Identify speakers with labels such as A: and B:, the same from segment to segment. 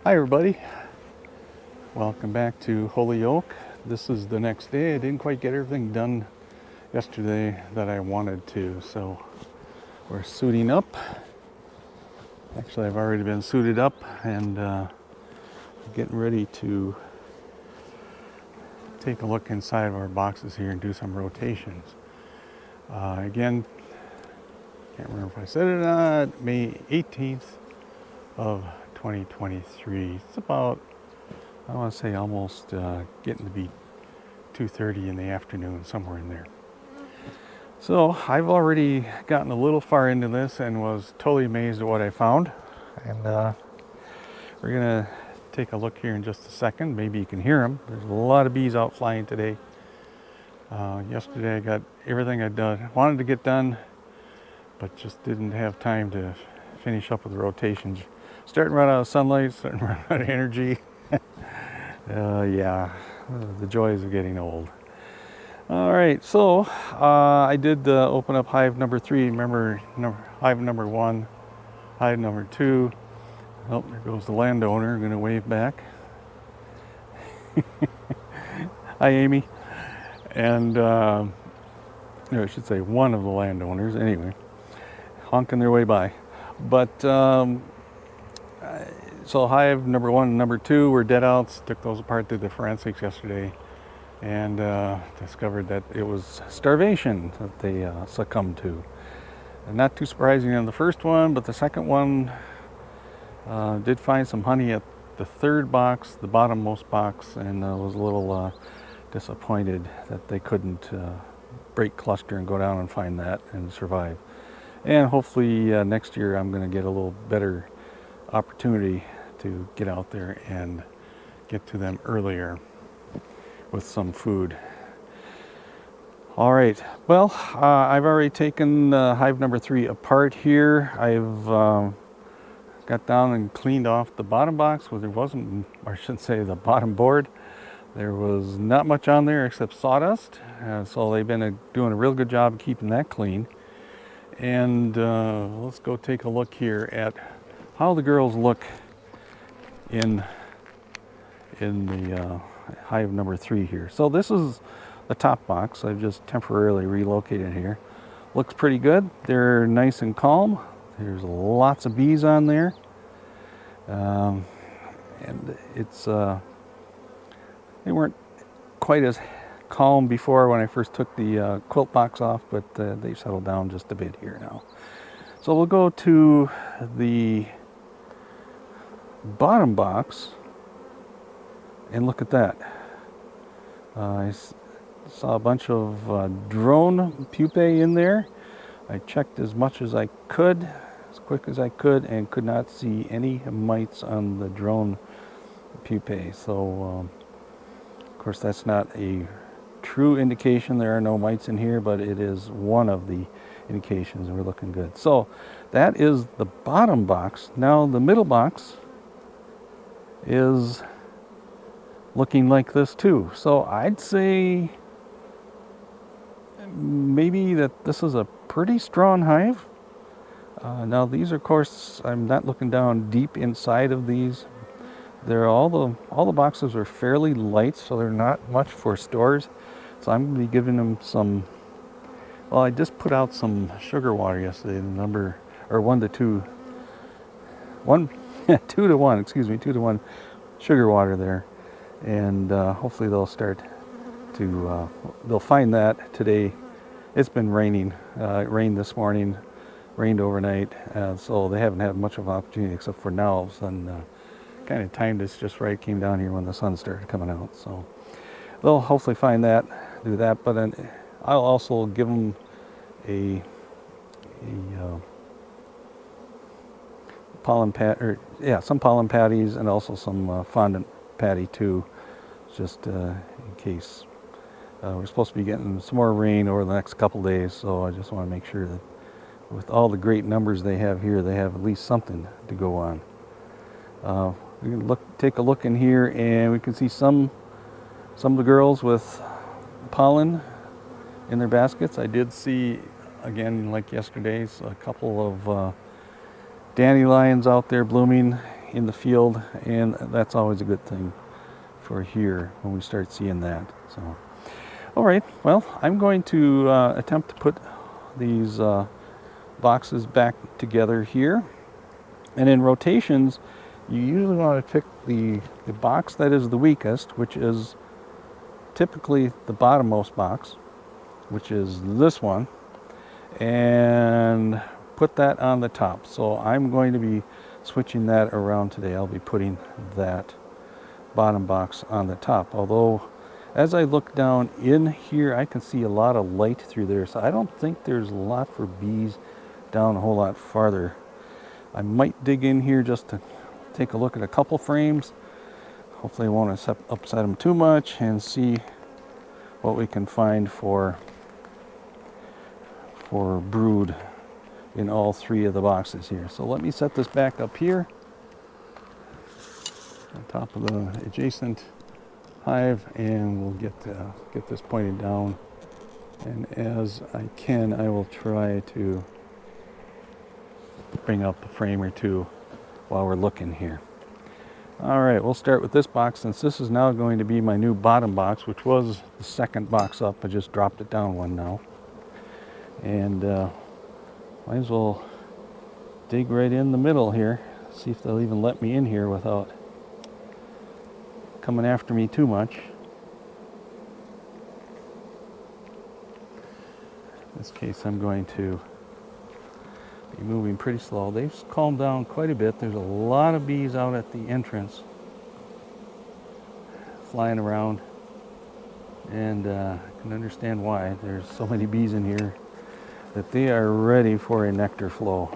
A: Hi everybody, welcome back to Holyoke. This is the next day. I didn't quite get everything done yesterday that I wanted to, so we're suiting up. Actually, I've already been suited up and getting ready to take a look inside of our boxes here and do some rotations. Again, can't remember if I said it or not, May 18th of 2023. It's about, I want to say, almost getting to be 2:30 in the afternoon, somewhere in there. So I've already gotten a little far into this and was totally amazed at what I found. And we're gonna take a look here in just a second. Maybe you can hear them. There's a lot of bees out flying today. Yesterday I got everything I wanted to get done, but just didn't have time to finish up with the rotations. Starting to run out of sunlight, starting to run out of energy. Yeah, the joys of getting old. All right, so I did open up hive number 3. Remember, hive number 1, hive number 2. Oh, there goes the landowner. I'm going to wave back. Hi, Amy. And no, I should say one of the landowners. Anyway, honking their way by. But so hive number 1 and number 2 were dead outs. Took those apart, did the forensics yesterday, and discovered that it was starvation that they succumbed to. And not too surprising on the first one, but the second one did find some honey at the third box, the bottommost box, and was a little disappointed that they couldn't break cluster and go down and find that and survive. And hopefully next year I'm going to get a little better opportunity to get out there and get to them earlier with some food. All right, well, I've already taken hive number 3 apart here. I've got down and cleaned off the bottom box where there wasn't, or I should say the bottom board. There was not much on there except sawdust, so they've been doing a real good job of keeping that clean. And let's go take a look here at how the girls look in the hive number 3 here. So this is the top box. I've just temporarily relocated here. Looks pretty good. They're nice and calm. There's lots of bees on there. And it's they weren't quite as calm before when I first took the quilt box off, but they've settled down just a bit here now. So we'll go to the bottom box and look at that. I saw a bunch of drone pupae in there. I checked as much as I could, as quick as I could, and could not see any mites on the drone pupae. So of course that's not a true indication there are no mites in here, but it is one of the indications, and we're looking good. So that is the bottom box. Now the middle box is looking like this too. So I'd say maybe that this is a pretty strong hive. Now these are, of course, I'm not looking down deep inside of these. They're all the boxes are fairly light, so they're not much for stores. So I'm going to be giving them some. Well, I just put out some sugar water yesterday. The number, or 1 to 2, 2 to 1. Excuse me, 2 to 1 sugar water there, and hopefully they'll start to. They'll find that today. It's been raining. It rained this morning, rained overnight, so they haven't had much of an opportunity except for now. All of a sudden, kind of timed this just right. Came down here when the sun started coming out, so they'll hopefully find that, do that. But then I'll also give them pollen pat, or yeah, some pollen patties, and also some fondant patty too, just in case. We're supposed to be getting some more rain over the next couple days, so I just want to make sure that with all the great numbers they have here, they have at least something to go on. We can take a look in here, and we can see some of the girls with pollen in their baskets. I did see, again, like yesterday's, a couple of dandelions out there blooming in the field, and that's always a good thing for here when we start seeing that. So, all right, well, I'm going to attempt to put these boxes back together here. And in rotations, you usually want to pick the box that is the weakest, which is typically the bottommost box, which is this one, and put that on the top. So I'm going to be switching that around today. I'll be putting that bottom box on the top. Although, as I look down in here, I can see a lot of light through there. So I don't think there's a lot for bees down a whole lot farther. I might dig in here just to take a look at a couple frames. Hopefully I won't upset them too much, and see what we can find for brood in all three of the boxes here. So let me set this back up here on top of the adjacent hive, and we'll get this pointed down. And as I can, I will try to bring up a frame or two while we're looking here. All right, we'll start with this box, since this is now going to be my new bottom box, which was the second box up. I just dropped it down one now. And might as well dig right in the middle here, see if they'll even let me in here without coming after me too much. In this case, I'm going to be moving pretty slow. They've calmed down quite a bit. There's a lot of bees out at the entrance flying around, and I can understand why. There's so many bees in here that they are ready for a nectar flow.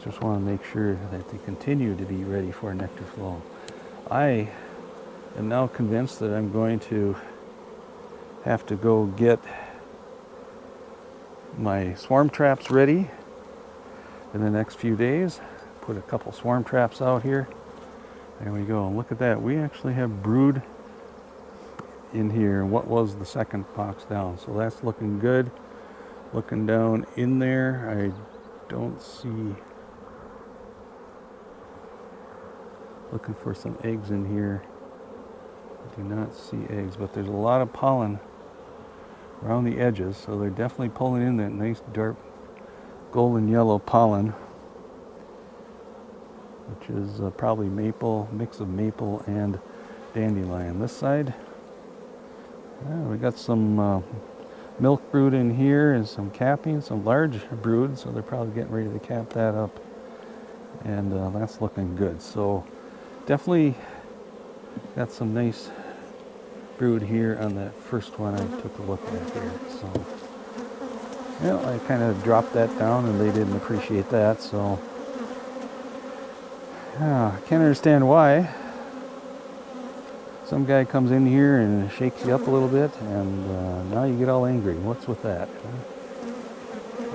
A: Just want to make sure that they continue to be ready for a nectar flow. I am now convinced that I'm going to have to go get my swarm traps ready in the next few days. Put a couple swarm traps out here. There we go. Look at that. We actually have brood in here. What was the second box down? So that's looking good. Looking down in there, I don't see. Looking for some eggs in here. I do not see eggs, but there's a lot of pollen around the edges, so they're definitely pulling in that nice dark golden yellow pollen, which is probably maple, mix of maple and dandelion. This side, we got some milk brood in here and some capping, some large brood, so they're probably getting ready to cap that up, and that's looking good. So definitely got some nice brood here on that first one I took a look at here. So, well, I kind of dropped that down and they didn't appreciate that, so I can't understand why. Some guy comes in here and shakes you up a little bit, and now you get all angry. What's with that?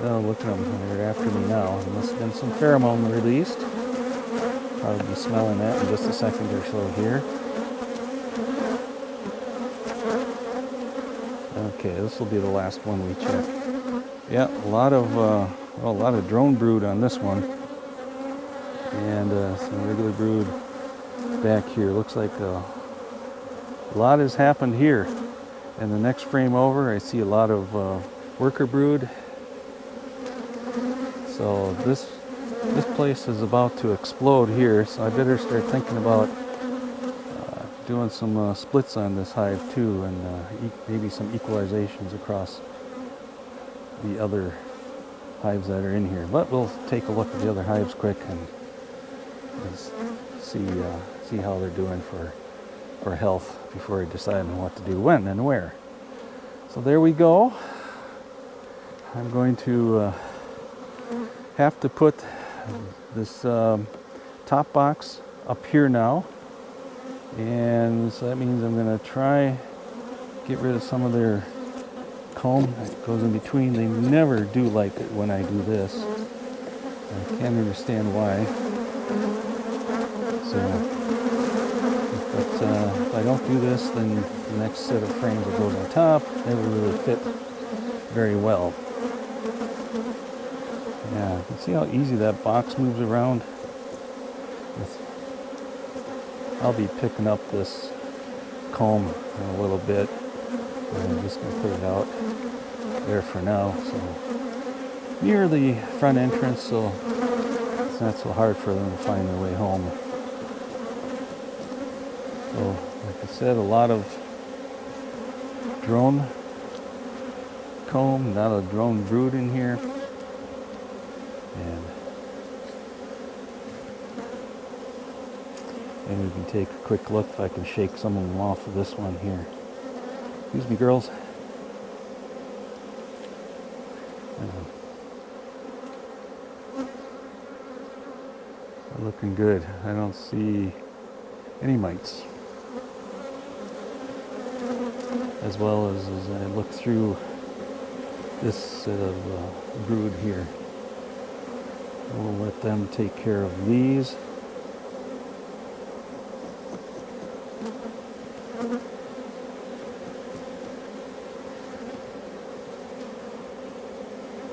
A: Oh, look at them. They're after me now. There must have been some pheromone released. Probably be smelling that in just a second or so here. Okay, this will be the last one we check. Yeah, a lot of drone brood on this one, and some regular brood back here. Looks like a lot has happened here. And the next frame over, I see a lot of worker brood. So this place is about to explode here, so I better start thinking about doing some splits on this hive too, and maybe some equalizations across the other hives that are in here. But we'll take a look at the other hives quick and see how they're doing for health before I decide on what to do when and where. So there we go. I'm going to have to put this top box up here now, and so that means I'm going to try get rid of some of their comb that goes in between. They never do like it when I do this. I can't understand why. So, but if I don't do this, then the next set of frames that goes on top never really fit very well. Yeah, you can see how easy that box moves around. I'll be picking up this comb in a little bit, and I'm just going to put it out there for now. So near the front entrance, so it's not so hard for them to find their way home. So, like I said, a lot of drone comb, not a drone brood in here. And maybe we can take a quick look if I can shake some of them off of this one here. Excuse me, girls. They're looking good. I don't see any mites. As well as I look through this set of brood here. We'll let them take care of these.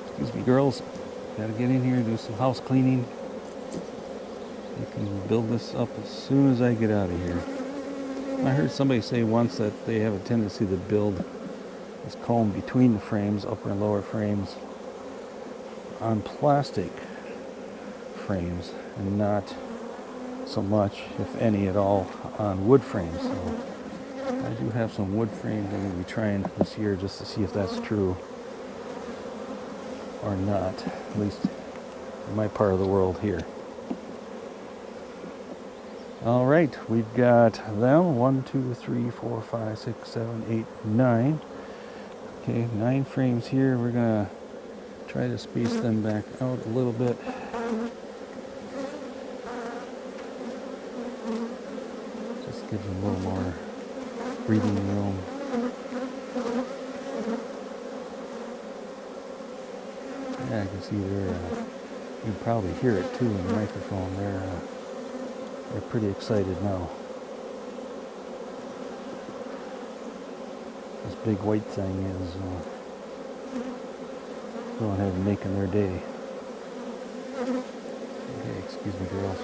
A: Excuse me, girls. Gotta get in here and do some house cleaning. I can build this up as soon as I get out of here. I heard somebody say once that they have a tendency to build this comb between the frames, upper and lower frames, on plastic frames, and not so much, if any at all, on wood frames. So I do have some wood frames I'm going to be trying this year just to see if that's true or not, at least in my part of the world here. All right, we've got them 1, 2, 3, 4, 5, 6, 7, 8, 9. Okay, 9 frames here. We're gonna try to space them back out a little bit. Just give them a little more breathing room. Yeah, I can see they're, you can probably hear it too in the microphone. They're pretty excited now. This big white thing is going ahead and making their day. Okay, excuse me, girls.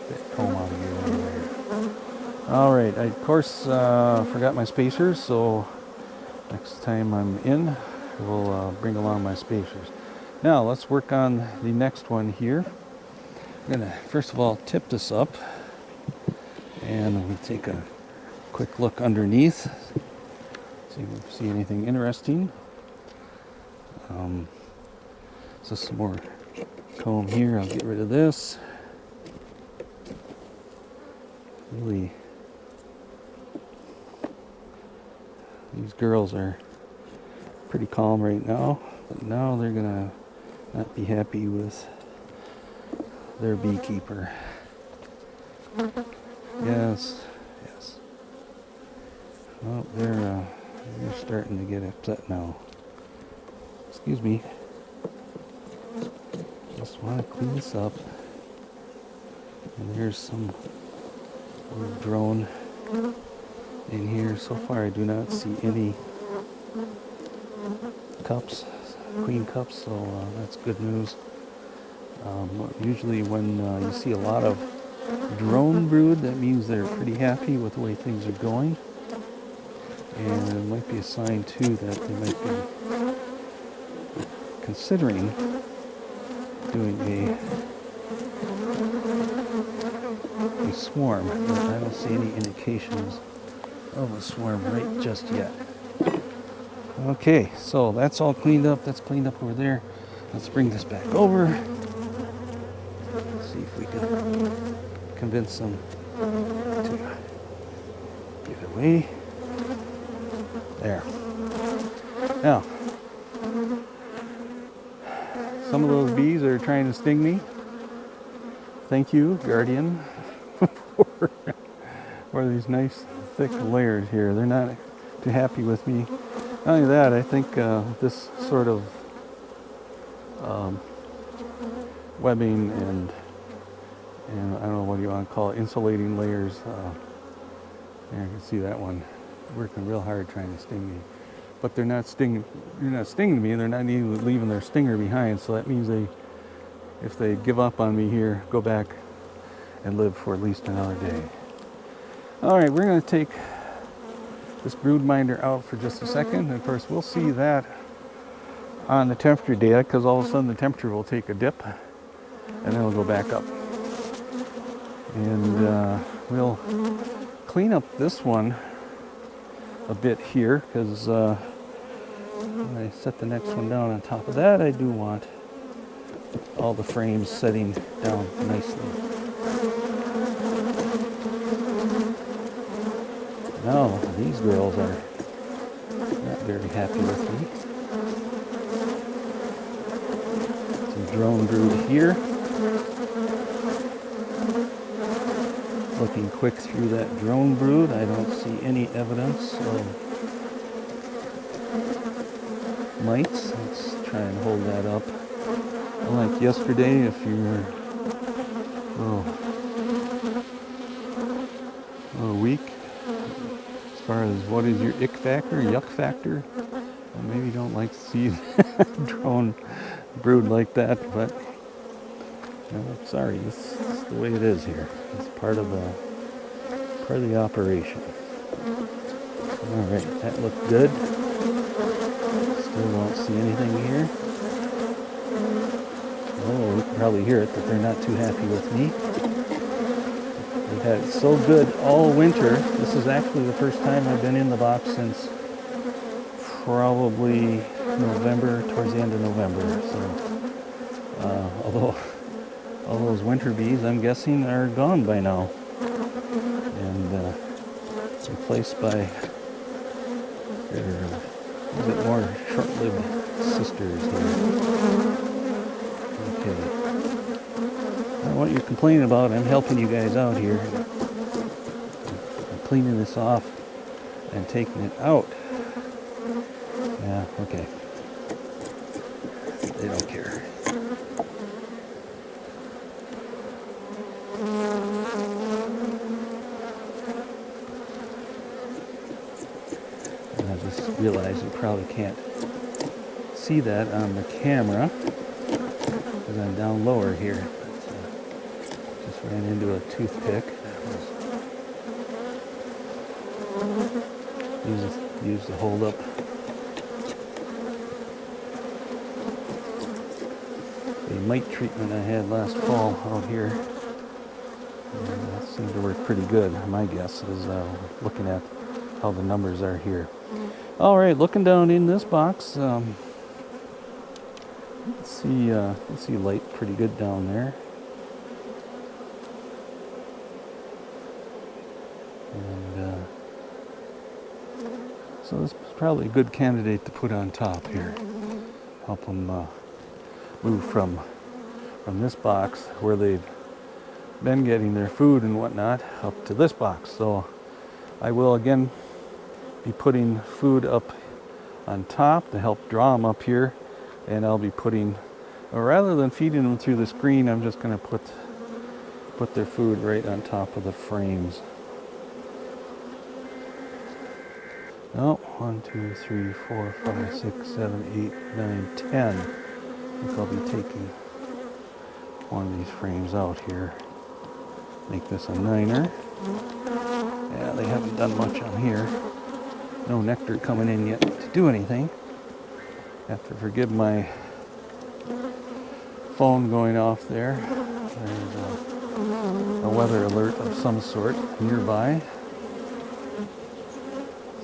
A: That comb out of you over there. All right, I of course forgot my spacers, so next time I'm in, we'll bring along my spacers. Now let's work on the next one here. I'm going to first of all tip this up, and we'll take a quick look underneath, see if we see anything interesting. So some more comb here. I'll get rid of this. Really, these girls are pretty calm right now, but now they're gonna not be happy with their beekeeper. Yes. Oh, they're starting to get upset now. Excuse me. Just want to clean this up. And there's some little drone in here. So far, I do not see any cups, queen cups, so that's good news. Usually when you see a lot of drone brood, that means they're pretty happy with the way things are going. And it might be a sign too that they might be considering doing a swarm, but I don't see any indications of a swarm right just yet. Okay, so that's all cleaned up. That's cleaned up over there. Let's bring this back over. See if we can convince them to get away. There. Now, some of those bees are trying to sting me. Thank you, Guardian, for these nice thick layers here. They're not too happy with me. Not only that, I think this sort of webbing and I don't know what you want to call it, insulating layers. There, you can see that one working real hard trying to sting me. But they're not stinging. They're not stinging me. They're not even leaving their stinger behind. So that means if they give up on me here, go back and live for at least another day. All right, we're going to take this brood minder out for just a second. And of course, we'll see that on the temperature data, because all of a sudden the temperature will take a dip and then it'll go back up. And we'll clean up this one a bit here, because when I set the next one down on top of that, I do want all the frames setting down nicely. Now, these girls are not very happy with me. Some drone brood here. Looking quick through that drone brood, I don't see any evidence of mites. Let's try and hold that up. Unlike yesterday, if you were a little weak as far as what is your ick factor, yuck factor, well, maybe you don't like to see drone brood like that, but sorry, this is the way it is here. It's part of the operation. All right, that looked good. Still don't see anything here. Oh, you can probably hear it, but they're not too happy with me. They've had it so good all winter. This is actually the first time I've been in the box since probably November, towards the end of November. So, although all those winter bees, I'm guessing, are gone by now and replaced by their a bit more short-lived sisters here. Okay. What you're complaining about, I'm helping you guys out here. I'm cleaning this off and taking it out. Yeah, okay. They don't care. And I just realized you probably can't see that on the camera because I'm down lower here. Just ran into a toothpick. Used to hold up the mite treatment I had last fall out here. And that seemed to work pretty good. My guess is looking at how the numbers are here. All right, looking down in this box, let's see light pretty good down there. And so this is probably a good candidate to put on top here. Help them move from this box where they've been getting their food and whatnot up to this box. So I will again be putting food up on top to help draw them up here, and I'll be putting, or rather than feeding them through the screen, I'm just going to put their food right on top of the frames. Oh, 1, 2, 3, 4, 5, 6, 7, 8, 9, 10. I think I'll be taking one of these frames out here. Make this a 9er. Yeah, they haven't done much on here. No nectar coming in yet to do anything. Have to forgive my phone going off there. There's a weather alert of some sort nearby.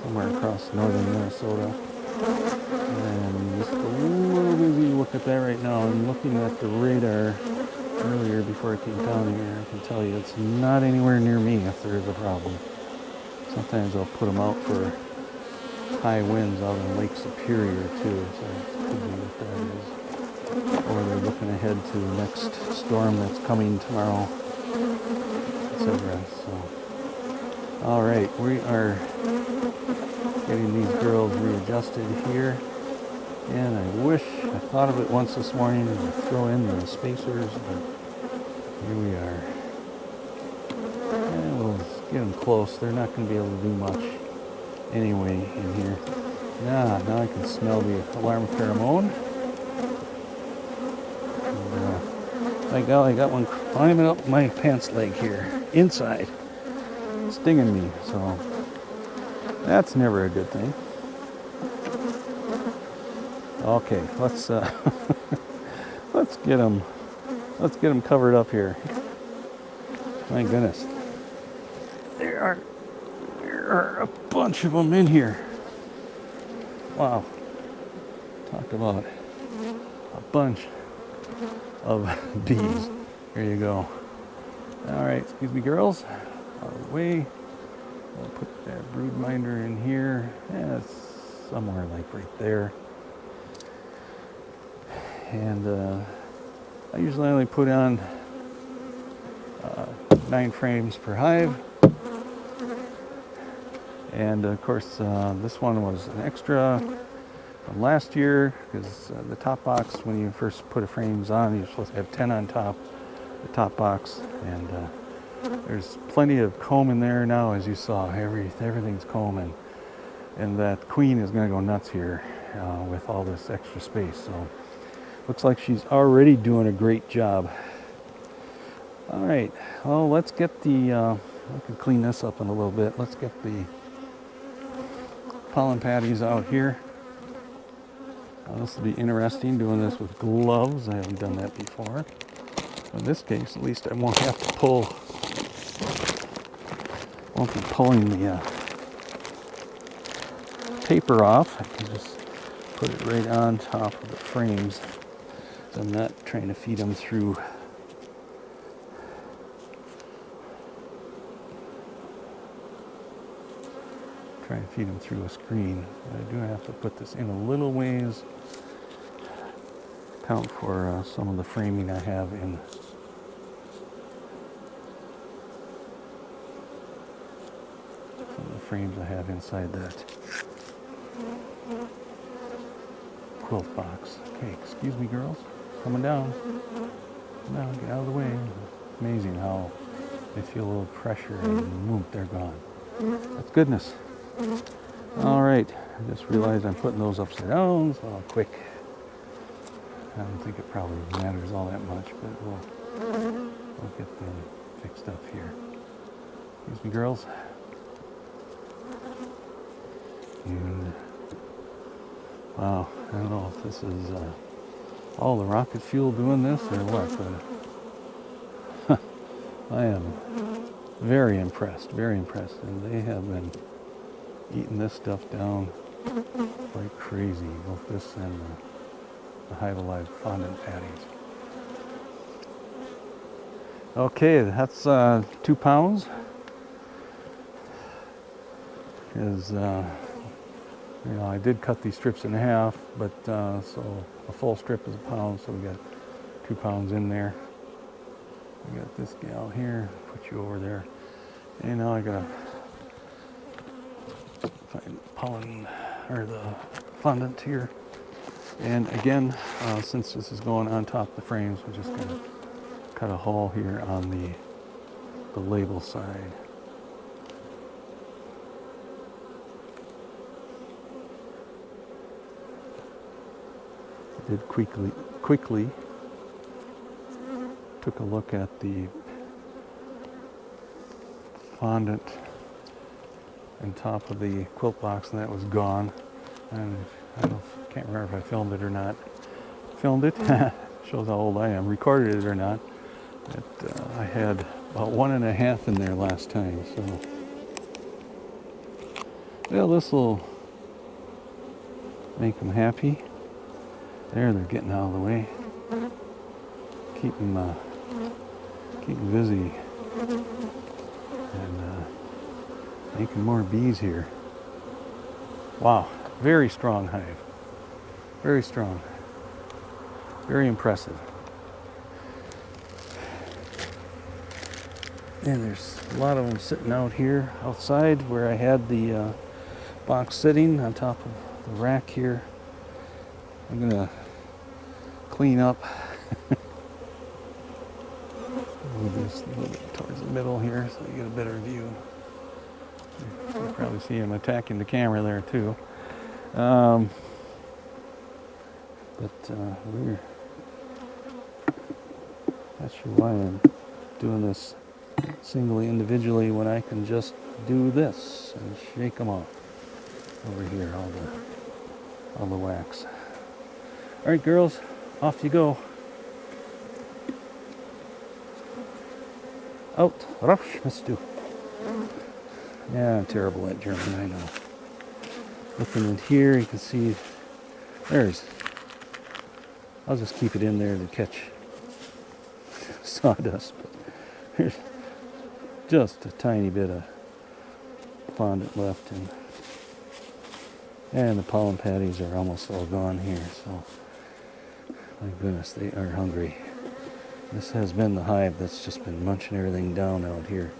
A: Somewhere across northern Minnesota. And just a little busy look at that right now. I'm looking at the radar earlier before I came down here. I can tell you it's not anywhere near me if there is a problem. Sometimes I'll put them out for high winds out in Lake Superior too, so it could be what that is. Or they're looking ahead to the next storm that's coming tomorrow, etc. So, all right, we are getting these girls readjusted here, and I wish I thought of it once this morning to throw in the spacers, but here we are. And we'll get them close. They're not going to be able to do much anyway in here. Now I can smell the alarm pheromone. And, By golly, I got one climbing up my pants leg here, inside, stinging me. So that's never a good thing. Okay, let's let's get them covered up here. My goodness, there are a bunch of them in here. Wow, talk about a bunch of bees. There you go. All right, excuse me, girls. Out of the way. I'll put that brood minder in here. Yeah, it's somewhere like right there. And I usually only put on 9 frames per hive. And of course, this one was an extra from last year, because the top box, when you first put the frames on, you're supposed to have 10 on top, the top box. And there's plenty of comb in there now, as you saw. Everything's comb, and that queen is going to go nuts here with all this extra space. So looks like she's already doing a great job. All right, well, let's get the, I can clean this up in a little bit. Let's get the pollen patties out here. This will be interesting, doing this with gloves. I haven't done that before. In this case, at least I won't have to won't be pulling the paper off. I can just put it right on top of the frames. So I'm not trying to feed them through a screen. But I do have to put this in a little ways, account for some of the framing I have in. Some of the frames I have inside that quilt box. Okay, excuse me, girls. Coming down. Now get out of the way. Amazing how they feel a little pressure and boom, they're gone. That's goodness. All right, I just realized I'm putting those upside down, so quick. I don't think it probably matters all that much, but we'll get them fixed up here. Excuse me, girls. And wow, I don't know if this is all the rocket fuel doing this or what, but I am very impressed, and they have been eating this stuff down like crazy, both this and the Hive Alive fondant patties. Okay, that's 2 pounds. Is I did cut these strips in half, but so a full strip is a pound, so we got 2 pounds in there. I got this gal here, put you over there, and now I gotta find pollen or the fondant here. And again, since this is going on top of the frames, we're just gonna cut a hole here on the label side. I did quickly took a look at the fondant on top of the quilt box, and that was gone. And can't remember if I filmed it or not. Filmed it. Shows how old I am. Recorded it or not. But I had about 1.5 in there last time. So, well, this will make them happy. There, they're getting out of the way. Keep them busy and making more bees here. Wow, very strong hive. Very strong. Very impressive. And there's a lot of them sitting out here outside where I had the box sitting on top of the rack here. I'm gonna clean up. Move this a little bit towards the middle here so you get a better view. You can probably see him attacking the camera there too. That sure why I'm doing this singly individually when I can just do this and shake them off. Over here, all the wax. All right, girls, off you go. Out, rush, Mister. Yeah, I'm terrible at German, I know. Looking in here, you can see I'll just keep it in there to catch sawdust, but there's just a tiny bit of fondant left, and the pollen patties are almost all gone here, so my goodness, they are hungry. This has been the hive that's just been munching everything down out here.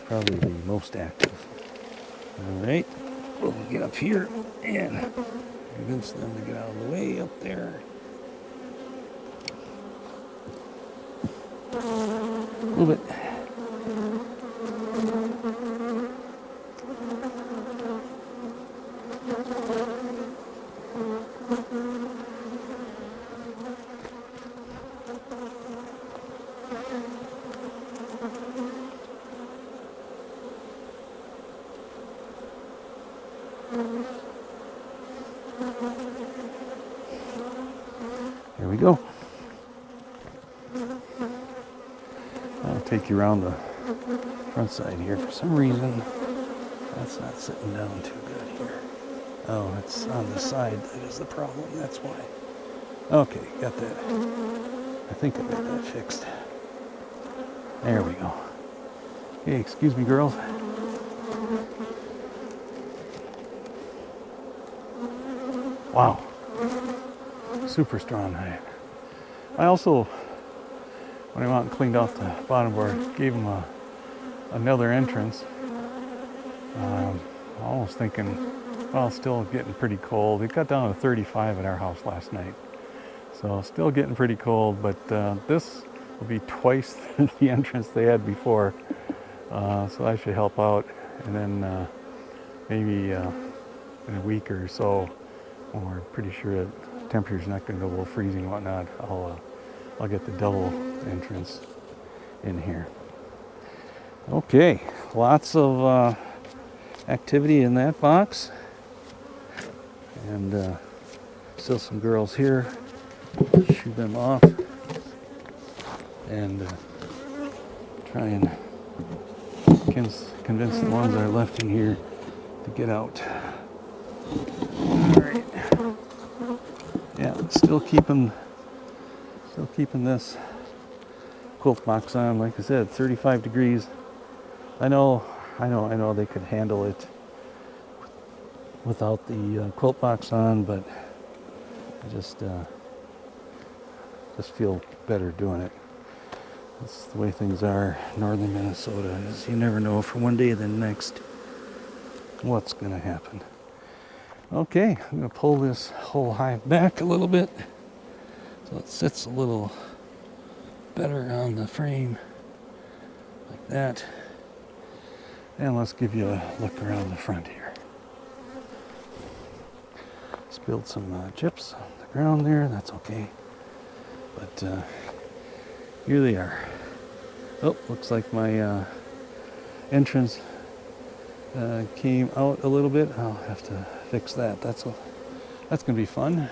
A: Probably the most active. All right, we'll get up here and convince them to get out of the way up there. Move it. There we go. I'll take you around the front side here. For some reason, that's not sitting down too good here. Oh, it's on the side that is the problem. That's why. Okay, got that. I think I got that fixed. There we go. Hey, excuse me, girls. Wow. Super strong hive. I also, when I went out and cleaned off the bottom board, gave them another entrance. Almost thinking, well, still getting pretty cold. It got down to 35 at our house last night. So still getting pretty cold, but this will be twice the entrance they had before. So that should help out. And then maybe in a week or so, when we're pretty sure that temperature's not going to go below freezing and whatnot, I'll get the double entrance in here. Okay, lots of activity in that box, and still some girls here. Shoo them off and try and convince the ones that are left in here to get out. All right. Yeah, still keeping this quilt box on. Like I said, 35 degrees. I know they could handle it without the quilt box on, but I just feel better doing it. That's the way things are in northern Minnesota, is you never know from one day to the next what's going to happen. Okay, I'm going to pull this whole hive back a little bit so it sits a little better on the frame, like that. And let's give you a look around the front here. Spilled some chips on the ground there, that's okay. But here they are. Oh, looks like my entrance came out a little bit. I'll have to fix that. That's going to be fun.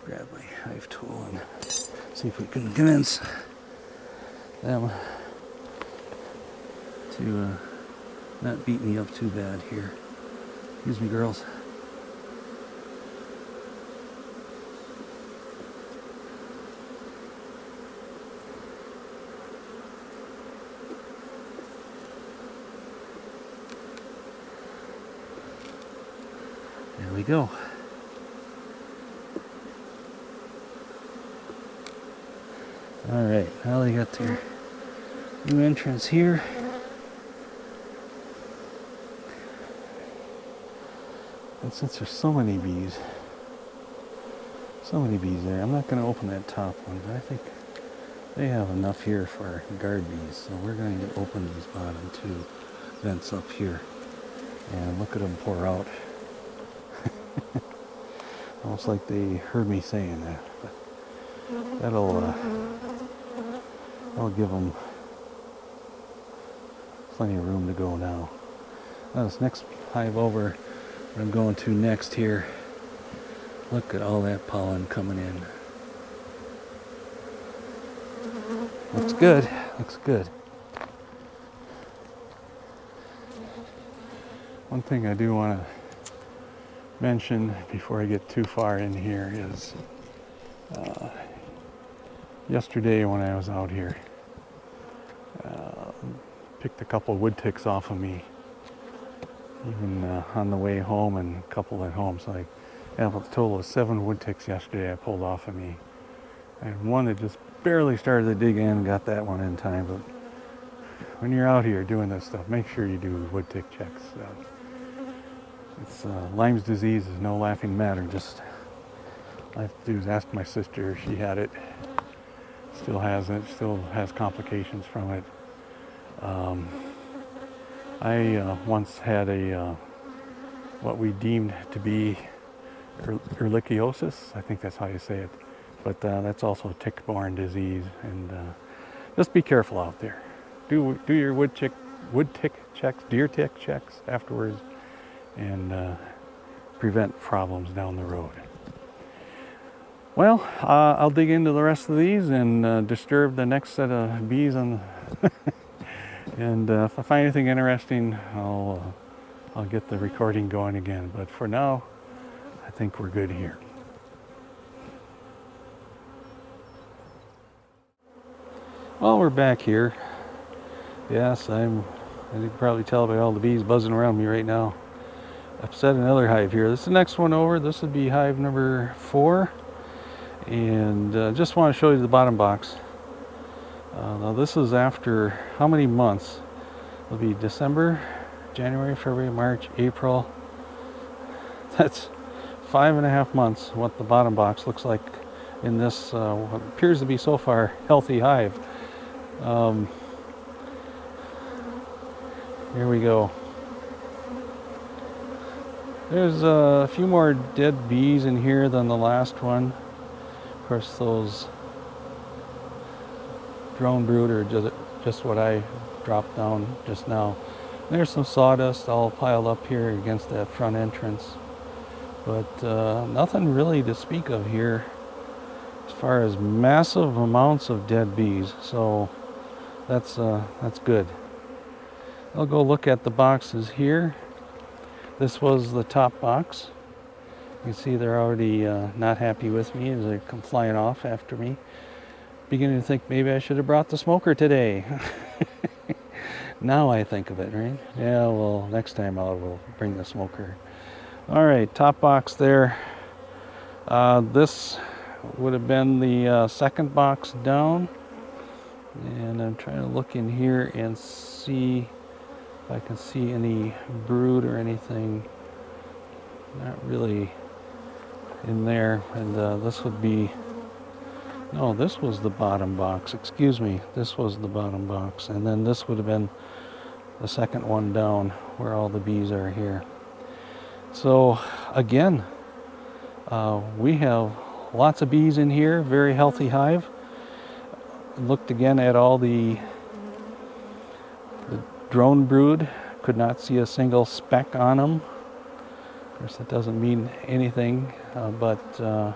A: Grab my hive tool and see if we can convince them to not beat me up too bad here. Excuse me, girls. There we go. All right, now they got their new entrance here. And since there's so many bees there, I'm not going to open that top one, but I think they have enough here for guard bees. So we're going to open these bottom two vents up here. And look at them pour out. Almost like they heard me saying that. But that'll I'll give them plenty of room to go now. Now this next hive over, where I'm going to next here, look at all that pollen coming in. Looks good, looks good. One thing I do want to mention before I get too far in here is yesterday when I was out here, picked a couple of wood ticks off of me, even on the way home and a couple at home. So I have a total of 7 wood ticks yesterday I pulled off of me. And one that just barely started to dig in and got that one in time. But when you're out here doing this stuff, make sure you do wood tick checks. It's Lyme's disease is no laughing matter. Just all I have to do is ask my sister. She had it, still has it, still has complications from it. I once had a what we deemed to be ehrlichiosis. I think that's how you say it. But that's also a tick-borne disease, and just be careful out there. Do your wood tick checks, deer tick checks afterwards, and prevent problems down the road. Well, I'll dig into the rest of these and disturb the next set of bees on the and if I find anything interesting, I'll get the recording going again. But for now, I think we're good here. Well, we're back here. Yes, as you can probably tell by all the bees buzzing around me right now. I've set another hive here. This is the next one over. This would be hive number 4. And just want to show you the bottom box. Now this is after how many months? It'll be December, January, February, March, April. That's 5.5 months what the bottom box looks like in this what appears to be so far healthy hive. Here we go. There's a few more dead bees in here than the last one. Of course, those drone brood are just what I dropped down just now. There's some sawdust all piled up here against that front entrance, but nothing really to speak of here as far as massive amounts of dead bees. So that's good. I'll go look at the boxes here. This was the top box. You can see they're already not happy with me as they come flying off after me. Beginning to think maybe I should have brought the smoker today. Now I think of it, right? Yeah, well, next time we'll bring the smoker. All right, top box there. This would have been the second box down. And I'm trying to look in here and see if I can see any brood or anything. Not really in there. And this would be, no, this was the bottom box. Excuse me, this was the bottom box. And then this would have been the second one down where all the bees are here. So again, we have lots of bees in here, very healthy hive. Looked again at all the drone brood, could not see a single speck on them. Of course, that doesn't mean anything, well,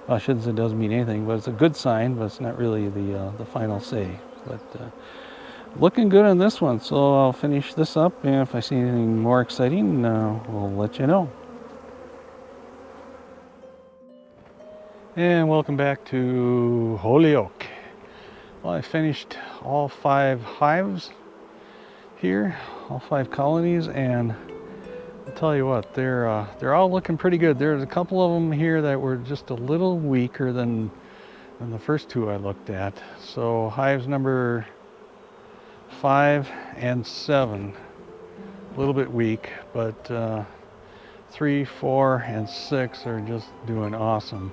A: I shouldn't say it doesn't mean anything, but it's a good sign, but it's not really the final say. But looking good on this one, so I'll finish this up, and if I see anything more exciting, we'll let you know. And welcome back to Holyoke. Well, I finished all 5 hives here, all 5 colonies, and I'll tell you what, they're all looking pretty good. There's a couple of them here that were just a little weaker than the first 2 I looked at. So hives number 5 and 7, a little bit weak, but 3, 4, and 6 are just doing awesome.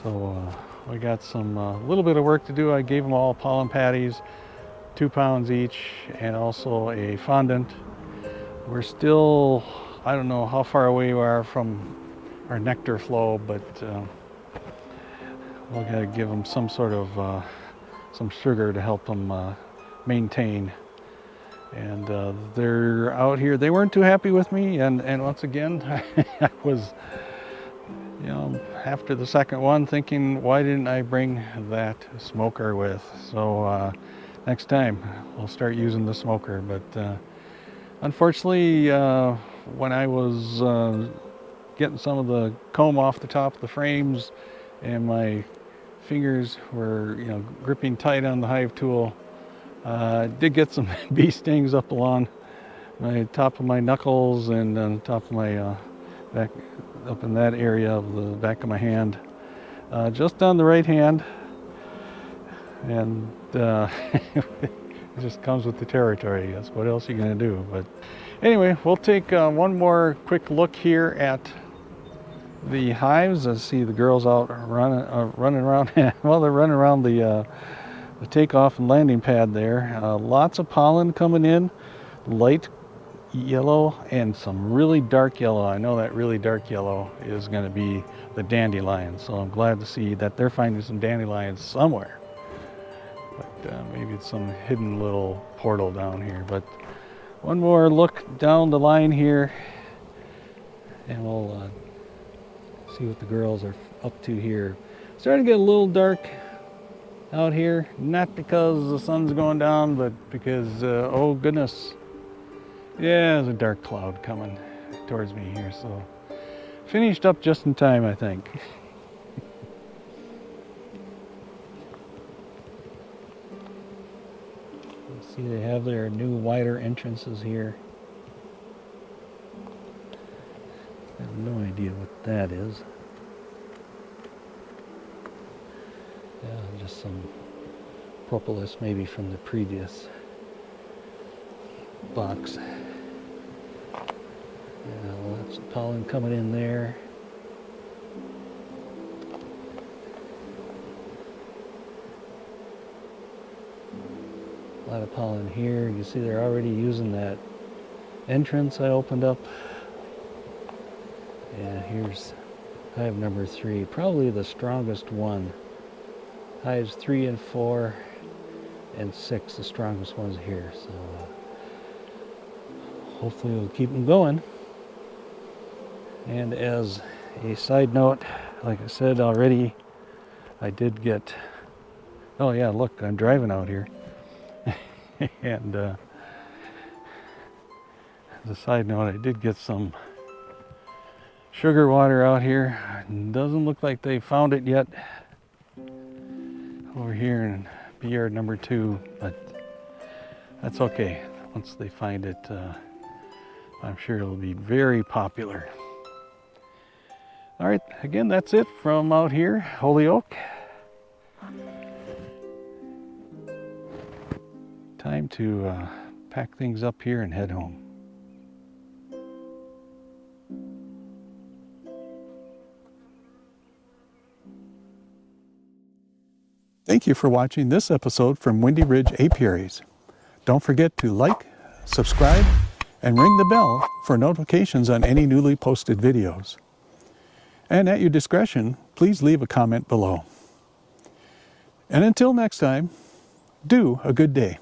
A: So we got some little bit of work to do. I gave them all pollen patties, 2 pounds each, and also a fondant. We're still, I don't know how far away we are from our nectar flow, but we'll gotta give them some sort of some sugar to help them maintain. And they're out here. They weren't too happy with me, and once again, I was, you know, after the second one thinking, why didn't I bring that smoker with? So next time I'll start using the smoker. But unfortunately, when I was getting some of the comb off the top of the frames and my fingers were, you know, gripping tight on the hive tool, did get some bee stings up along my top of my knuckles and on top of my back, up in that area of the back of my hand, just on the right hand. And it just comes with the territory, I guess. What else are you going to do? But anyway, we'll take one more quick look here at the hives. I see the girls out running around. Well, they're running around the takeoff and landing pad there. Lots of pollen coming in, light yellow and some really dark yellow. I know that really dark yellow is going to be the dandelions, so I'm glad to see that they're finding some dandelions somewhere. But maybe it's some hidden little portal down here. But one more look down the line here, and we'll see what the girls are up to here. Starting to get a little dark out here, not because the sun's going down, but because, oh goodness, yeah, there's a dark cloud coming towards me here. So finished up just in time, I think. See, they have their new wider entrances here. I have no idea what that is. Yeah, just some propolis maybe from the previous box. Yeah, lots of pollen coming in there. A lot of pollen here. You see they're already using that entrance I opened up. Yeah, here's hive number 3, probably the strongest one. Hives 3 and 4 and 6, the strongest ones here. So hopefully we'll keep them going. And as a side note, like I said already, I did get, oh yeah, look, I'm driving out here. And as a side note, I did get some sugar water out here. Doesn't look like they found it yet over here in bee yard number 2, but that's okay. Once they find it, I'm sure it'll be very popular. All right, again, that's it from out here, Holyoke. Time to pack things up here and head home. Thank you for watching this episode from Windy Ridge Apiaries. Don't forget to like, subscribe, and ring the bell for notifications on any newly posted videos. And at your discretion, please leave a comment below. And until next time, do a good day.